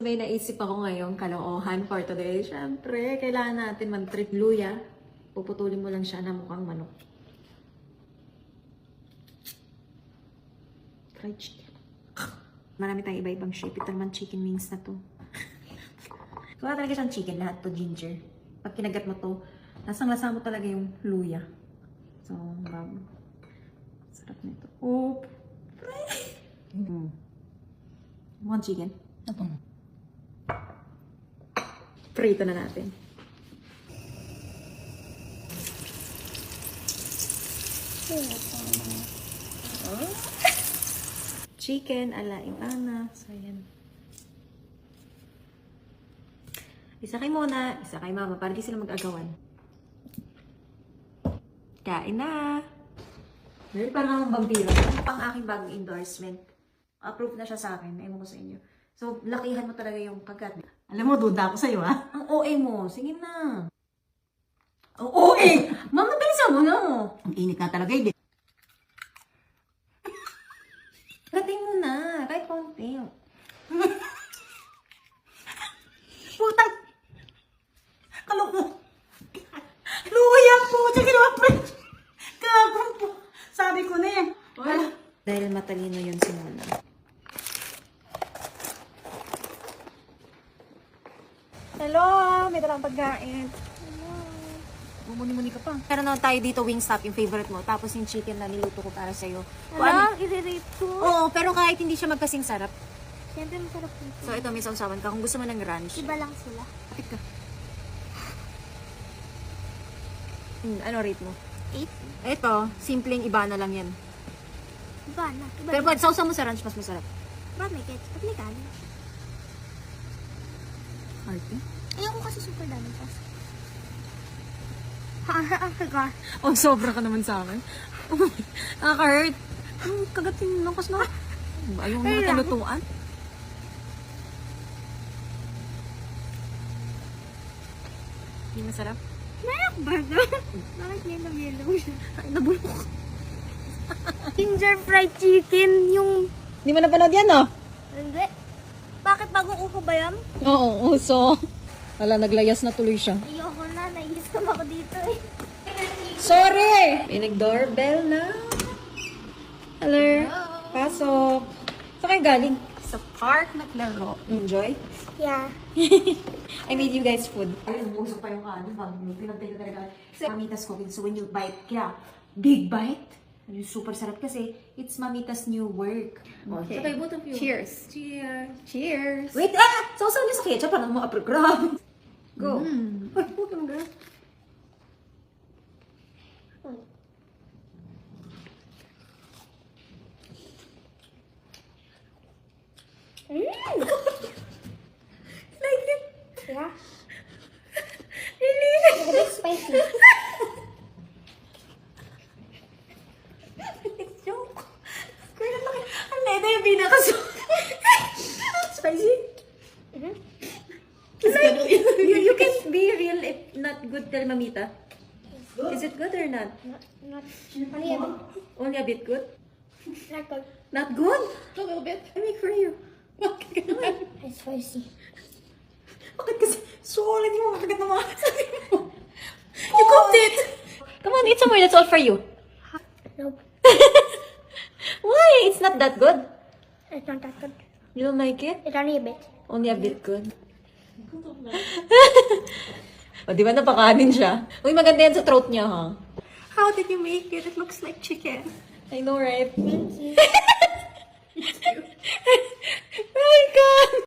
May naisip ako ngayong kalokohan for today. Siyempre, kailangan natin mag-trip luya. Puputulin mo lang siya na mukhang manok. Fried chicken. Marami tayong iba-ibang shape. Ito naman chicken wings na to. Kuha talaga siyang chicken. Lahat to ginger. Pag kinagat mo to, lasang-lasa mo talaga yung luya. So, sarap nito. Oh, One chicken. Ito. Prito na natin. Chicken ala Ivana. So, yan. Isa kay Mona, isa kay Mama, para di sila mag-agawan. Kain na! Well, parang akong vampiro. Ito pang aking bagong endorsement. Approve na siya sa akin. Ewan ko sa inyo. So, lakihan mo talaga yung kagat. Alam mo, duda ako sa'yo, ha? Ang OA mo. Sige na. Ang OA! Mama, bilisan mo na. Ang init nga talaga, eh. Gating mo na. Kahit konti. Putang! Kaloko! Luya po! Tsaka ginawa pa! Kagong po! Sabi ko na yan. Dahil matalino yun si Mona. Hello! May dalang pagkain. Bumuni-muni ka pa. Meron naman tayo dito Wingstop, yung favorite mo. Tapos yung chicken na niluto ko para sa'yo. Wala, i-rate ko. Oo, pero kahit hindi siya magkasing sarap. Siyempre masarap dito. So ito, may sausawan ka. Kung gusto mo ng ranch. Iba lang sila. Kapit ka. Ano rate mo? 8. Ito, simpleng iba na lang yan. Iba na. Iba Pero na. pag sausaw mo sa ranch, mas masarap. Ba, may ketchup. May kanin. Arte? Ayoko kasi super dami sauce. Oh my God. Oh, sobra ka naman sa akin. Nakaka-hurt. Kagatin lang kasi na. Ayaw mo na talutuan. Hindi masarap? Nayak burger. Bakit yellow siya? Ay, nabulok. Ginger fried chicken yung... Hindi mo napanood yan, no? Hindi. Bakit bagong upo ba yan? Oo, uso. Wala, naglayas na tuloy siya. Ayoko na. Naiisam ako dito eh. Sorry! May nag-doorbell na. Hello? Pasok. Saan kayo galing? Sa park naglaro. Enjoy? Yeah. I made you guys food. Ayun, busog pa yung kanin. Pinagtay ko talaga. Kasi Mamitas cooking. So when you bite, kaya big bite. Yung super sarap kasi it's Mamitas new work. Okay. So kayo, both of you. Cheers. Cheers. Cheers! Wait, sausaw niyo sa ketchup. Parang mga program. Go. Ay, huwag lang girl. Like it? Yeah. Really? It's a bit spicy. It's joke. Kaya laki. Ang leda yung pinakaso. Spicy? Mhm. Like, you can be real if not good kay Mamita. Is it good or not? Not only a bit. Only a bit good? Not good. Not good? A little bit. I make for you. It's spicy. Bakit kasi solid yung makagat na mga sabi mo? You cooked it! Come on, eat some more. That's all for you. Nope. Why? It's not that good. It's not that good. You don't like it? It's only a bit. Only a bit good. O, di ba napakanin siya? Uy, maganda yan sa throat niya, ha? How did you make it? It looks like chicken. I know, right? Thank you.